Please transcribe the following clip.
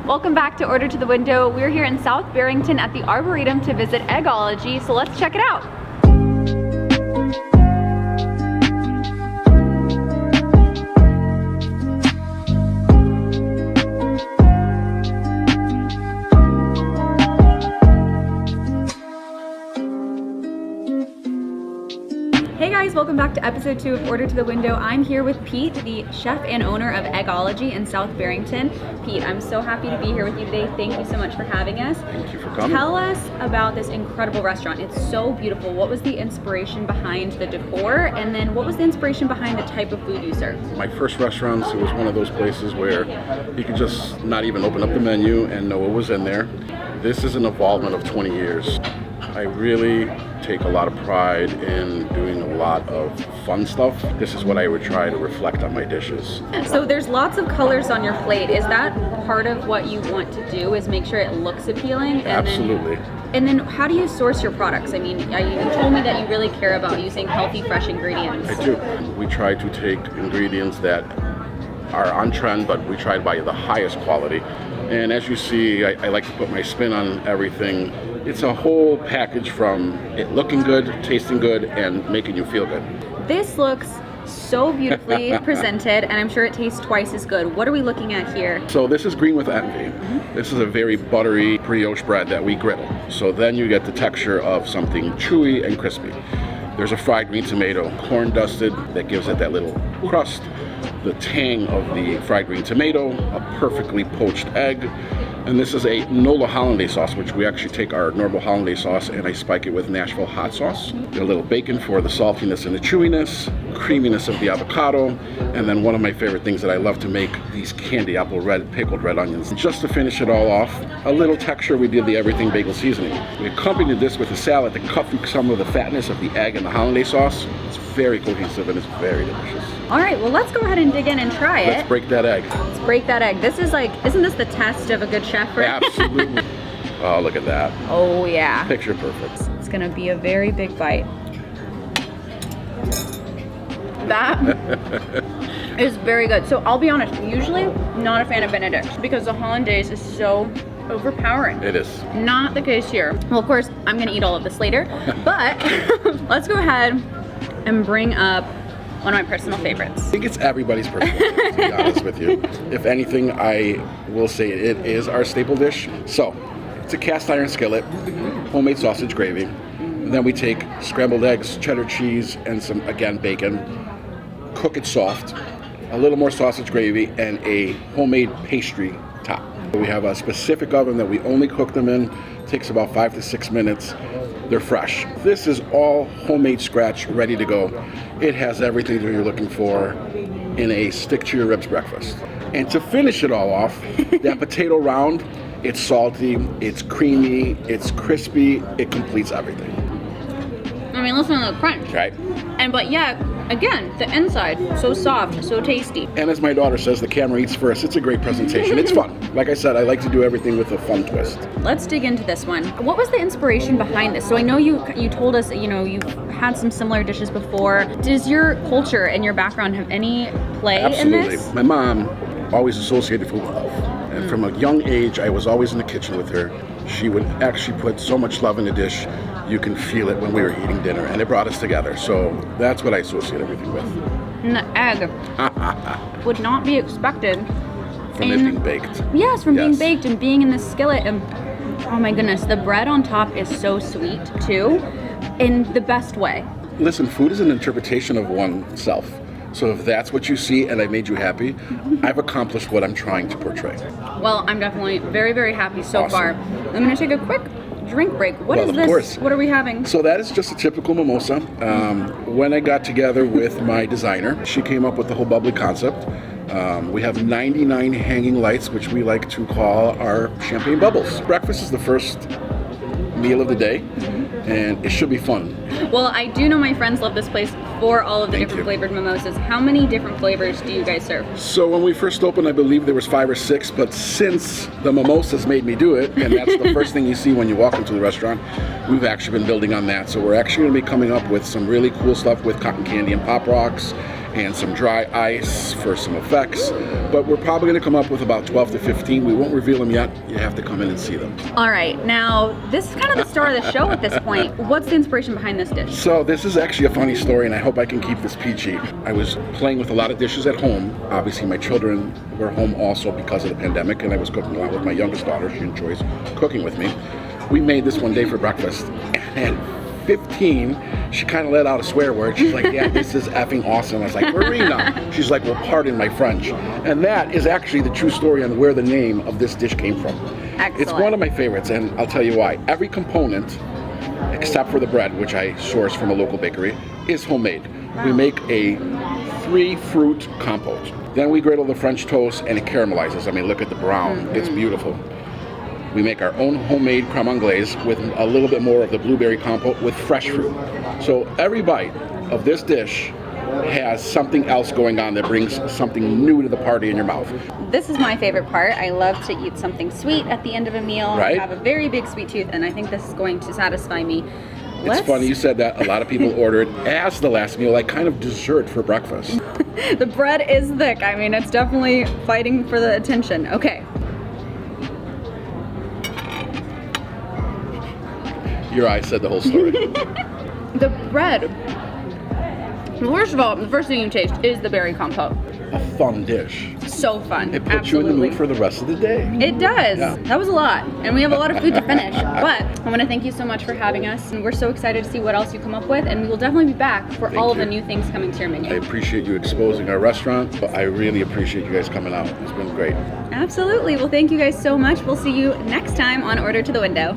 Welcome back to Order to the Window. We're here in South Barrington at the Arboretum to visit Eggology, so let's check it out. Hey guys, welcome back to episode 2 of Order to the Window. I'm here with Pete, the chef and owner of Eggology in South Barrington. Pete, I'm so happy to be here with you today. Thank you so much for having us. Thank you for coming. Tell us about this incredible restaurant. It's so beautiful. What was the inspiration behind the decor? And then what was the inspiration behind the type of food you serve? My first restaurants, it was one of those places where you could just not even open up the menu and know what was in there. This is an involvement of 20 years. I really take a lot of pride in doing a lot of fun stuff. This is what I would try to reflect on my dishes. So there's lots of colors on your plate. Is that part of what you want to do, is make sure it looks appealing? Absolutely. And then how do you source your products? I mean, you told me that you really care about using healthy, fresh ingredients. I do. We try to take ingredients that are on trend, but we try to buy the highest quality. And as you see, I like to put my spin on everything. It's a whole package from it looking good, tasting good, and making you feel good. This looks so beautifully presented, and I'm sure it tastes twice as good. What are we looking at here? So this is green with envy. This is a very buttery brioche bread that we griddle. So then you get the texture of something chewy and crispy. There's a fried green tomato, corn dusted, that gives it that little crust. The tang of the fried green tomato, a perfectly poached egg, and this is a Nola hollandaise sauce, which we actually take our normal hollandaise sauce and I spike it with Nashville hot sauce. Get a little bacon for the saltiness and the chewiness, creaminess of the avocado, and then one of my favorite things that I love to make, these candy apple red pickled red onions. Just to finish it all off, a little texture, we did the everything bagel seasoning. We accompanied this with a salad to cut through some of the fatness of the egg and the hollandaise sauce. It's very cohesive and it's very delicious. All right, well, let's go ahead and dig in and try it. Let's break that egg. Let's break that egg. This is like, isn't this the test of a good chef? Right? Absolutely. Oh, look at that. Oh, yeah. Picture perfect. It's gonna be a very big bite. That is very good. So I'll be honest, usually not a fan of Benedict's because the hollandaise is so overpowering. It is. Not the case here. Well, of course, I'm gonna eat all of this later, but let's go ahead and bring up one of my personal favorites. I think it's everybody's personal favorite, to be honest with you. If anything, I will say it is our staple dish. So, it's a cast iron skillet, homemade sausage gravy. And then we take scrambled eggs, cheddar cheese, and some, again, bacon. Cook it soft, a little more sausage gravy, and a homemade pastry top. We have a specific oven that we only cook them in. Takes about 5 to 6 minutes. They're fresh. This is all homemade scratch, ready to go. It has everything that you're looking for in a stick to your ribs breakfast. And to finish it all off, that potato round, it's salty, it's creamy, it's crispy, it completes everything. I mean, listen to the crunch. Right? But yeah, again, the inside, so soft, so tasty. And as my daughter says, the camera eats first. It's a great presentation. It's fun. Like I said, I like to do everything with a fun twist. Let's dig into this one. What was the inspiration behind this? So I know you told us, you've had some similar dishes before. Does your culture and your background have any play in this? Absolutely. My mom always associated food with love. And from a young age, I was always in the kitchen with her. She would actually put so much love in the dish. You can feel it when we were eating dinner, and it brought us together. So that's what I associate everything with. And the egg would not be expected. From it being baked. Yes, from being baked and being in the skillet. And oh my goodness, the bread on top is so sweet too, in the best way. Listen, food is an interpretation of oneself. So if that's what you see and I made you happy, I've accomplished what I'm trying to portray. Well, I'm definitely very, very happy so Awesome. far. I'm gonna take a quick drink break. What is of this? Course. What are we having? So that is just a typical mimosa. When I got together with my designer, she came up with the whole bubbly concept. We have 99 hanging lights, which we like to call our champagne bubbles. Breakfast is the first meal of the day, and it should be fun. Well, I do know my friends love this place for all of the Thank different you. flavored mimosas. How many different flavors do you guys serve? So when we first opened, I believe there was 5 or 6, but since the mimosas made me do it, and that's the first thing you see when you walk into the restaurant, we've actually been building on that. So we're actually going to be coming up with some really cool stuff with cotton candy and Pop Rocks, and some dry ice for some effects. But we're probably gonna come up with about 12 to 15. We won't reveal them yet. You have to come in and see them. All right, now this is kind of the star of the show at this point. What's the inspiration behind this dish? So this is actually a funny story, and I hope I can keep this peachy. I was playing with a lot of dishes at home. Obviously my children were home also because of the pandemic, and I was cooking a lot with my youngest daughter. She enjoys cooking with me. We made this one day for breakfast, and 15, she kind of let out a swear word. She's like, yeah, this is effing awesome. I was like, Marina. She's like, well, pardon my French. And that is actually the true story on where the name of this dish came from. Excellent. It's one of my favorites, and I'll tell you why. Every component, except for the bread, which I source from a local bakery, is homemade. Wow. We make a 3-fruit compote. Then we griddle the French toast, and it caramelizes. I mean, look at the brown. Mm-hmm. It's beautiful. We make our own homemade creme anglaise with a little bit more of the blueberry compote with fresh fruit. So every bite of this dish has something else going on that brings something new to the party in your mouth. This is my favorite part. I love to eat something sweet at the end of a meal. Right? I have a very big sweet tooth, and I think this is going to satisfy me. It's funny you said that. A lot of people order it as the last meal, like kind of dessert for breakfast. The bread is thick. I mean, it's definitely fighting for the attention. Okay. Your eyes said the whole story. The bread. First of all, the first thing you taste is the berry compote. A fun dish. So fun. It puts Absolutely. you in the mood for the rest of the day. It does. Yeah. That was a lot. And we have a lot of food to finish. But I want to thank you so much for having us. And we're so excited to see what else you come up with. And we will definitely be back for all of the new things coming to your I menu. appreciate you exposing our restaurant, but I really appreciate you guys coming out. It's been great. Absolutely. Well, thank you guys so much. We'll see you next time on Order to the Window.